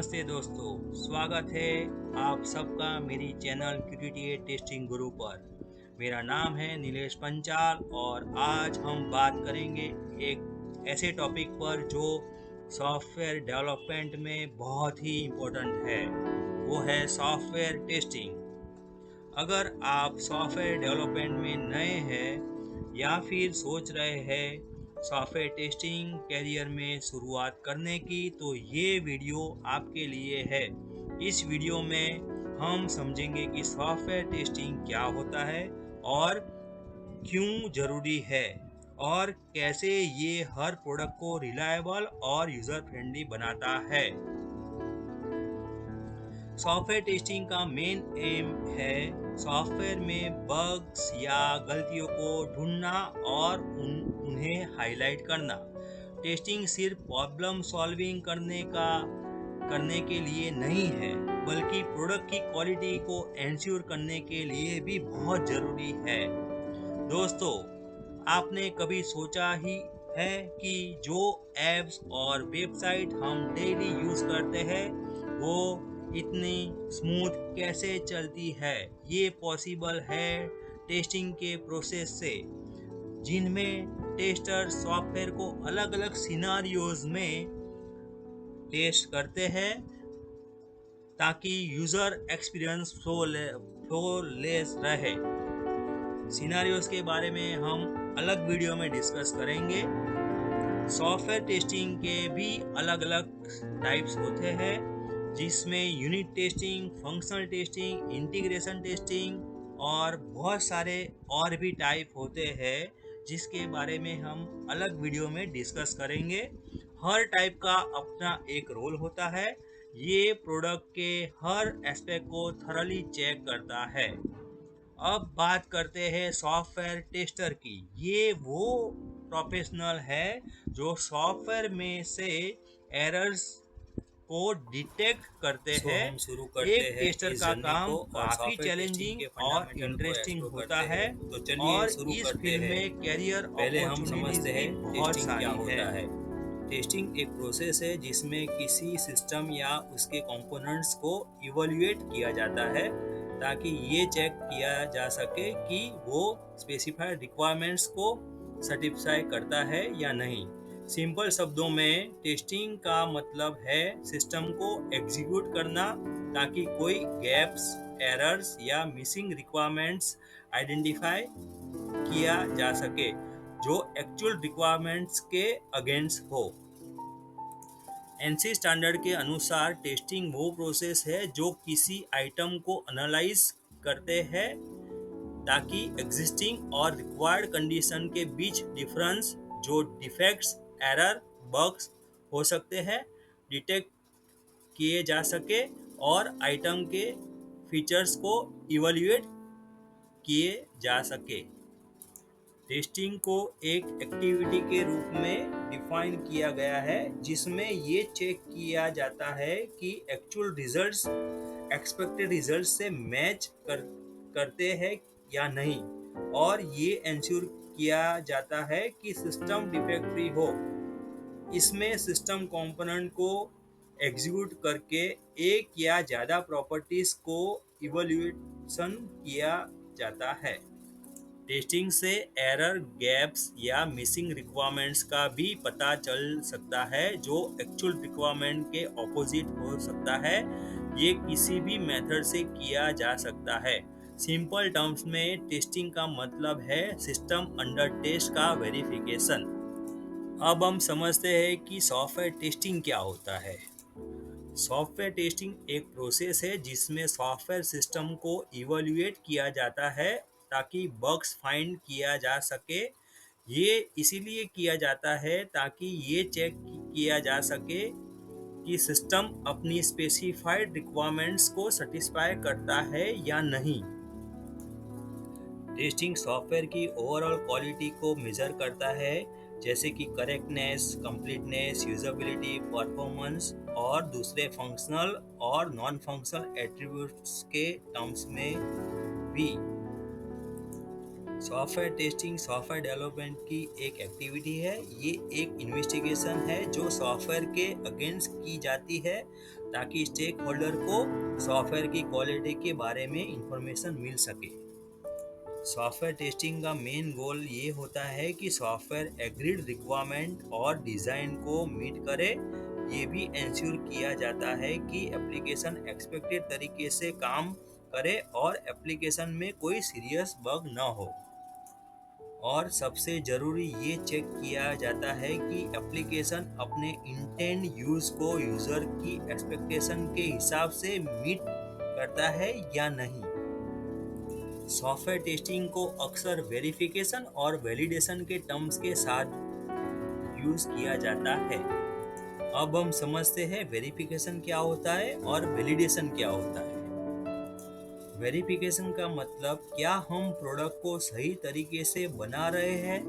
नमस्ते दोस्तों, स्वागत है आप सबका मेरी चैनल QTTA टेस्टिंग गुरु पर। मेरा नाम है नीलेश पंचाल और आज हम बात करेंगे एक ऐसे टॉपिक पर जो सॉफ्टवेयर डेवलपमेंट में बहुत ही इम्पोर्टेंट है। वो है सॉफ्टवेयर टेस्टिंग। अगर आप सॉफ्टवेयर डेवलपमेंट में नए हैं या फिर सोच रहे हैं सॉफ्टवेयर टेस्टिंग करियर में शुरुआत करने की, तो ये वीडियो आपके लिए है। इस वीडियो में हम समझेंगे कि सॉफ्टवेयर टेस्टिंग क्या होता है और क्यों जरूरी है और कैसे ये हर प्रोडक्ट को रिलायबल और यूजर फ्रेंडली बनाता है। सॉफ्टवेयर टेस्टिंग का मेन एम है सॉफ्टवेयर में बग्स या गलतियों को ढूंढना और उन्हें हाईलाइट करना। टेस्टिंग सिर्फ प्रॉब्लम सॉल्विंग करने के लिए नहीं है, बल्कि प्रोडक्ट की क्वालिटी को एंश्योर करने के लिए भी बहुत जरूरी है। दोस्तों, आपने कभी सोचा ही है कि जो ऐप्स और वेबसाइट हम डेली यूज करते हैं वो इतनी स्मूथ कैसे चलती है? ये पॉसिबल है टेस्टिंग के प्रोसेस से, जिनमें टेस्टर सॉफ्टवेयर को अलग अलग सिनारियोज में टेस्ट करते हैं ताकि यूजर एक्सपीरियंस फ्लोलेस रहे। सिनारियोज के बारे में हम अलग वीडियो में डिस्कस करेंगे। सॉफ्टवेयर टेस्टिंग के भी अलग अलग टाइप्स होते हैं, जिसमें unit testing, functional testing, integration testing और बहुत सारे और भी टाइप होते हैं, जिसके बारे में हम अलग वीडियो में डिस्कस करेंगे। हर टाइप का अपना एक रोल होता है। ये प्रोडक्ट के हर एस्पेक्ट को थरली चेक करता है। अब बात करते हैं सॉफ्टवेयर टेस्टर की। ये वो प्रोफेशनल है जो सॉफ्टवेयर में से एरर्स को डिटेक्ट करते हैं। हम शुरू करते एक हैं टेस्टर इस का जर्नी काम को और काफी सॉफ्टवेयर टेस्टिंग चैलेंजिंग के और फंडामेंटल को इंटरेस्टिंग एक्सप्लोर होता करते है हैं। तो चलिए और शुरू इस करते फील्ड हैं। में कैरियर पहले हम अपॉर्चुनिटीज समझते भी हैं बहुत टेस्टिंग क्या सारी है। होता है। टेस्टिंग एक प्रोसेस है जिसमें किसी सिस्टम या उसके कंपोनेंट्स को इवैल्यूएट किया जाता है ताकि ये चेक किया जा सके कि वो स्पेसिफाइड रिक्वायरमेंट्स को सेटिस्फाई करता है या नहीं। सिंपल शब्दों में टेस्टिंग का मतलब है सिस्टम को एग्जीक्यूट करना ताकि कोई गैप्स, एरर्स या मिसिंग रिक्वायरमेंट्स आइडेंटिफाई किया जा सके जो एक्चुअल रिक्वायरमेंट्स के अगेंस्ट हो। एनसी स्टैंडर्ड के अनुसार टेस्टिंग वो प्रोसेस है जो किसी आइटम को एनालाइज करते हैं ताकि एग्जिस्टिंग और रिक्वायर्ड कंडीशन के बीच डिफरेंस, जो डिफेक्ट्स, एरर, बग्स हो सकते हैं, डिटेक्ट किए जा सके और आइटम के फीचर्स को इवैल्यूएट किए जा सके। टेस्टिंग को एक एक्टिविटी के रूप में डिफाइन किया गया है जिसमें ये चेक किया जाता है कि एक्चुअल रिजल्ट्स एक्सपेक्टेड रिजल्ट से मैच करते हैं या नहीं, और ये इंश्योर किया जाता है कि सिस्टम डिफेक्ट फ्री हो। इसमें सिस्टम कंपोनेंट को एग्जीक्यूट करके एक या ज़्यादा प्रॉपर्टीज को इवैल्यूएशन किया जाता है। टेस्टिंग से एरर, गैप्स या मिसिंग रिक्वायरमेंट्स का भी पता चल सकता है जो एक्चुअल रिक्वायरमेंट के ऑपोजिट हो सकता है। ये किसी भी मेथड से किया जा सकता है। सिंपल टर्म्स में टेस्टिंग का मतलब है सिस्टम अंडर टेस्ट का वेरिफिकेशन। अब हम समझते हैं कि सॉफ्टवेयर टेस्टिंग क्या होता है। सॉफ्टवेयर टेस्टिंग एक प्रोसेस है जिसमें सॉफ्टवेयर सिस्टम को इवैल्यूएट किया जाता है ताकि बग्स फाइंड किया जा सके। ये इसीलिए किया जाता है ताकि ये चेक किया जा सके कि सिस्टम अपनी स्पेसिफाइड रिक्वायरमेंट्स को सेटिस्फाई करता है या नहीं। टेस्टिंग सॉफ्टवेयर की ओवरऑल क्वालिटी को मेजर करता है, जैसे कि करेक्टनेस, कंप्लीटनेस, यूजेबिलिटी, परफॉर्मेंस और दूसरे फंक्शनल और नॉन फंक्शनल एट्रीब्यूट्स के टर्म्स में भी। सॉफ्टवेयर टेस्टिंग सॉफ्टवेयर डेवलपमेंट की एक एक्टिविटी है। ये एक इन्वेस्टिगेशन है जो सॉफ्टवेयर के अगेंस्ट की जाती है ताकि स्टेक होल्डर को सॉफ्टवेयर की क्वालिटी के बारे में इंफॉर्मेशन मिल सके। सॉफ्टवेयर टेस्टिंग का मेन गोल ये होता है कि सॉफ्टवेयर एग्रीड रिक्वायरमेंट और डिज़ाइन को मीट करे। ये भी इंश्योर किया जाता है कि एप्लीकेशन एक्सपेक्टेड तरीके से काम करे और एप्लीकेशन में कोई सीरियस बग न हो। और सबसे ज़रूरी ये चेक किया जाता है कि एप्लीकेशन अपने इंटेंड यूज़ को यूज़र की एक्सपेक्टेशन के हिसाब से मीट करता है या नहीं। सॉफ्टवेयर टेस्टिंग को अक्सर वेरिफिकेशन और वैलिडेशन के टर्म्स के साथ यूज़ किया जाता है। अब हम समझते हैं वेरिफिकेशन क्या होता है और वैलिडेशन क्या होता है। वेरिफिकेशन का मतलब क्या हम प्रोडक्ट को सही तरीके से बना रहे हैं।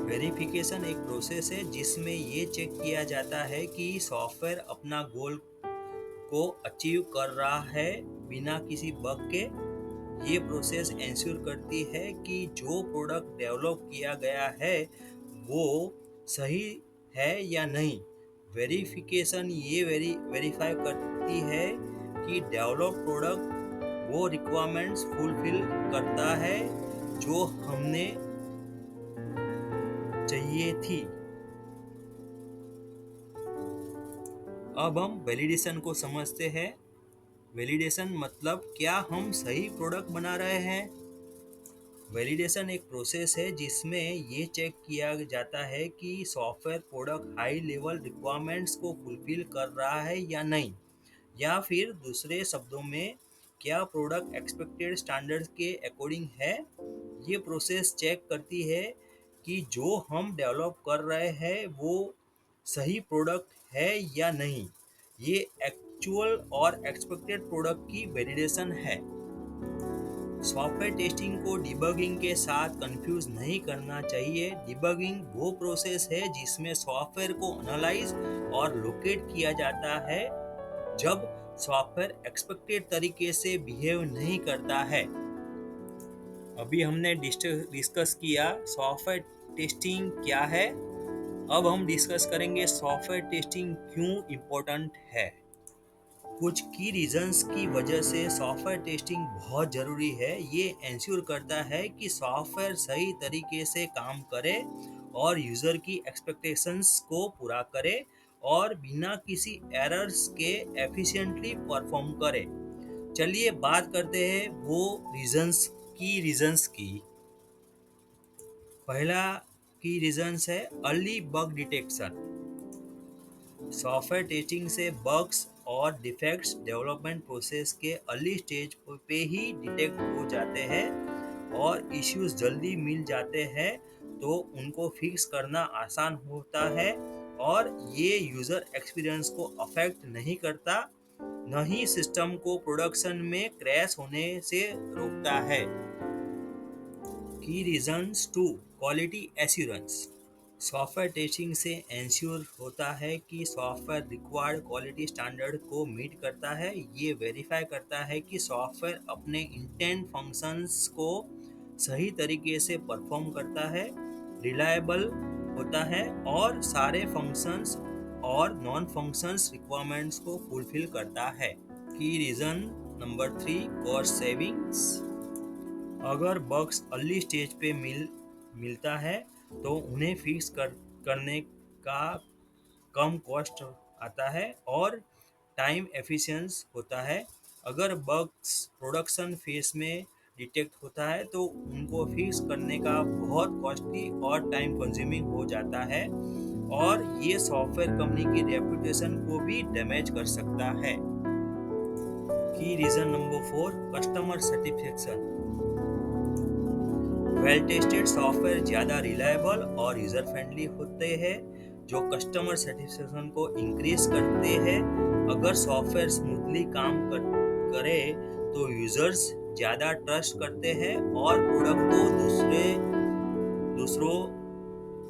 वेरिफिकेशन एक प्रोसेस है जिसमें ये चेक किया जाता है कि सॉफ्टवेयर अपना गोल को अचीव कर रहा है बिना किसी बग के। ये प्रोसेस इंश्योर करती है कि जो प्रोडक्ट डेवलप किया गया है वो सही है या नहीं। वेरिफिकेशन ये वेरीफाई करती है कि डेवलप प्रोडक्ट वो रिक्वायरमेंट्स फुलफिल करता है जो हमने चाहिए थी। अब हम वैलिडेशन को समझते हैं। वैलिडेशन मतलब क्या हम सही प्रोडक्ट बना रहे हैं। वैलिडेशन एक प्रोसेस है जिसमें ये चेक किया जाता है कि software product high level requirements को फुलफिल कर रहा है या नहीं, या फिर दूसरे शब्दों में क्या प्रोडक्ट एक्सपेक्टेड स्टैंडर्ड्स के अकॉर्डिंग है। ये प्रोसेस चेक करती है कि जो हम डेवलप कर रहे हैं वो सही प्रोडक्ट है या नहीं। ये एक्चुअल और एक्सपेक्टेड प्रोडक्ट की वैलिडेशन है। सॉफ्टवेयर टेस्टिंग को डिबगिंग के साथ कंफ्यूज नहीं करना चाहिए। डिबगिंग वो प्रोसेस है जिसमें सॉफ्टवेयर को एनालाइज और लोकेट किया जाता है जब सॉफ्टवेयर एक्सपेक्टेड तरीके से बिहेव नहीं करता है। अभी हमने डिस्कस किया सॉफ्टवेयर टेस्टिंग क्या है। अब हम डिस्कस करेंगे सॉफ्टवेयर टेस्टिंग क्यों इम्पोर्टेंट है। कुछ की रीजंस की वजह से सॉफ्टवेयर टेस्टिंग बहुत ज़रूरी है। ये इंश्योर करता है कि सॉफ्टवेयर सही तरीके से काम करे और यूज़र की एक्सपेक्टेशंस को पूरा करे और बिना किसी एरर्स के एफिशिएंटली परफॉर्म करे। चलिए बात करते हैं वो रीजंस की। पहला की रीजंस है early bug detection. Software testing से बग्स और डिफेक्ट्स डेवलपमेंट प्रोसेस के अर्ली स्टेज पे ही डिटेक्ट हो जाते हैं और इश्यूज जल्दी मिल जाते हैं तो उनको फिक्स करना आसान होता है और ये यूज़र एक्सपीरियंस को अफेक्ट नहीं करता, न ही सिस्टम को प्रोडक्शन में क्रैश होने से रोकता है। Key reasons to quality assurance. Software testing से इंश्योर होता है कि सॉफ्टवेयर रिक्वायर्ड क्वालिटी स्टैंडर्ड को मीट करता है। ये वेरीफाई करता है कि सॉफ्टवेयर अपने इंटेंट फंक्शंस को सही तरीके से परफॉर्म करता है, रिलायबल होता है और सारे फंक्शंस और नॉन फंक्शंस रिक्वायरमेंट्स को फुलफिल करता है। की रीज़न नंबर 3 कॉस्ट सेविंग्स। अगर बग्स अर्ली स्टेज पे मिलता है तो उन्हें फिक्स करने का कम कॉस्ट आता है और टाइम एफिशिएंस होता है। अगर बग्स प्रोडक्शन फेज में डिटेक्ट होता है तो उनको फिक्स करने का बहुत कॉस्टली और टाइम कंज्यूमिंग हो जाता है और ये सॉफ्टवेयर कंपनी की रेपुटेशन को भी डैमेज कर सकता है। Key reason number 4 customer satisfaction. Well tested software ज़्यादा रिलायबल और यूज़र फ्रेंडली होते हैं जो कस्टमर सेटिस्फेक्शन को इंक्रीज करते हैं। अगर सॉफ्टवेयर स्मूथली काम करे तो यूज़र्स ज़्यादा ट्रस्ट करते हैं और प्रोडक्ट को दूसरों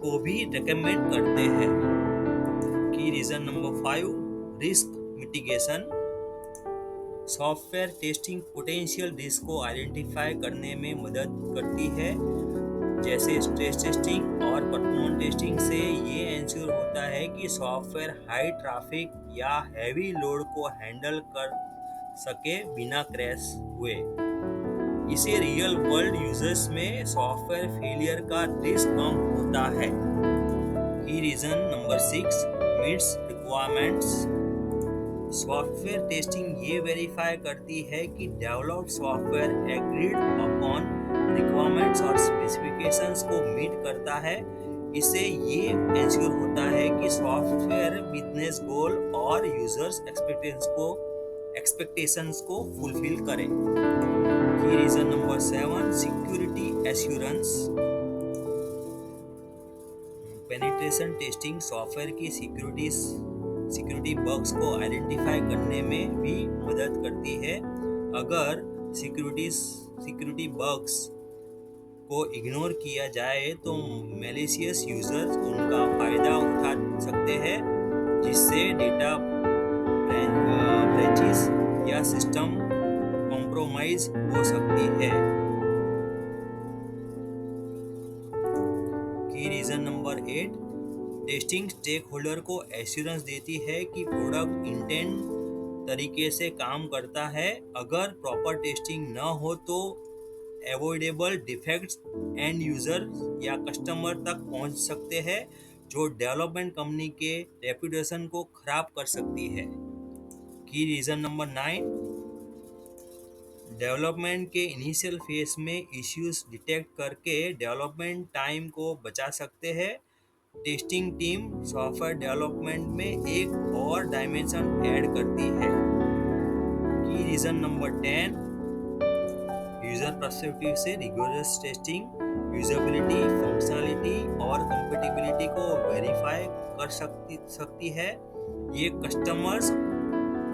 को भी रिकमेंड करते हैं। Key reason number 5 risk mitigation. Software testing potential risk को आइडेंटिफाई करने में मदद करती है, जैसे स्ट्रेस टेस्टिंग और परफॉर्मेंस टेस्टिंग से ये एंश्योर होता है कि सॉफ्टवेयर हाई ट्रैफिक या हैवी लोड को हैंडल कर सके बिना क्रैश हुए। इसे रियल वर्ल्ड यूजर्स में सॉफ्टवेयर फेलियर का रिस्क कम होता है। Key reason number 6, meets requirements. Software testing ये वेरीफाई करती है कि developed software agreed upon requirements और स्पेसिफिकेशंस को मीट करता है। इससे ये एंश्योर होता है कि सॉफ्टवेयर बिजनेस गोल और यूजर्स एक्सपेक्टेशंस को फुलफिल करे। Key reason number 7, security assurance. Penetration testing software की सिक्योरिटी बग्स को आइडेंटिफाई करने में भी मदद करती है। अगर सिक्योरिटी बग्स को इग्नोर किया जाए तो मैलिशियस यूजर्स उनका फायदा उठा सकते हैं, जिससे डेटा ब्रेचेस या सिस्टम कॉम्प्रोमाइज हो सकती है। Key reason number 8, testing stakeholder को एश्योरेंस देती है कि प्रोडक्ट इंटेंट तरीके से काम करता है। अगर प्रॉपर टेस्टिंग न हो तो एवॉइडेबल डिफेक्ट्स एंड यूजर या कस्टमर तक पहुंच सकते हैं, जो डेवलपमेंट कंपनी के रेपुटेशन को खराब कर सकती है। की रीजन नंबर 9, डेवलपमेंट के इनिशियल फेज में इश्यूज डिटेक्ट करके डेवलपमेंट टाइम को बचा सकते हैं। टेस्टिंग टीम सॉफ्टवेयर डेवलपमेंट में एक और डायमेंशन ऐड करती है। Key reason number 10, user perspective से रिगोरस टेस्टिंग यूजेबिलिटी, फंक्शनलिटी और कंपैटिबिलिटी को वेरीफाई कर सकती है। ये कस्टमर्स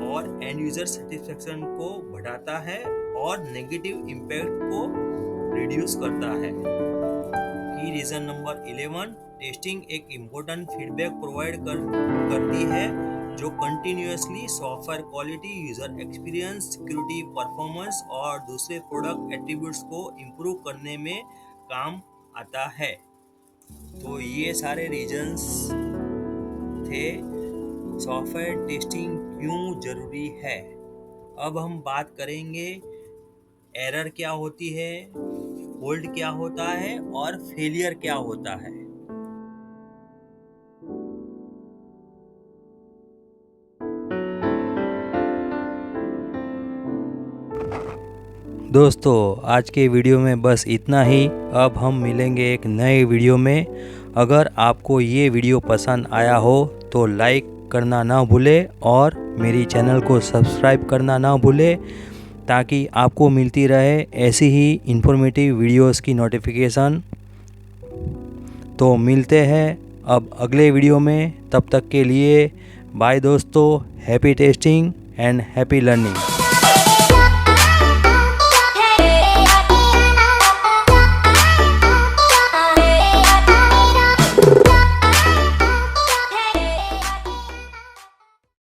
और एंड यूजर सेटिस्फेक्शन को बढ़ाता है और नेगेटिव इम्पैक्ट को रिड्यूस करता है। की रीजन नंबर 11, टेस्टिंग एक इम्पोर्टेंट फीडबैक प्रोवाइड करती है, जो continuously software quality, user experience, security, performance और दूसरे प्रोडक्ट एट्रीब्यूट्स को इम्प्रूव करने में काम आता है। तो ये सारे रीजंस थे सॉफ्टवेयर टेस्टिंग क्यों जरूरी है। अब हम बात करेंगे एरर क्या होती है, फॉल्ट क्या होता है और फेलियर क्या होता है। दोस्तों आज के वीडियो में बस इतना ही। अब हम मिलेंगे एक नए वीडियो में। अगर आपको ये वीडियो पसंद आया हो तो लाइक करना ना भूलें और मेरी चैनल को सब्सक्राइब करना ना भूलें, ताकि आपको मिलती रहे ऐसी ही इन्फॉर्मेटिव वीडियोस की नोटिफिकेशन। तो मिलते हैं अब अगले वीडियो में। तब तक के लिए बाय दोस्तों। Happy testing and happy learning.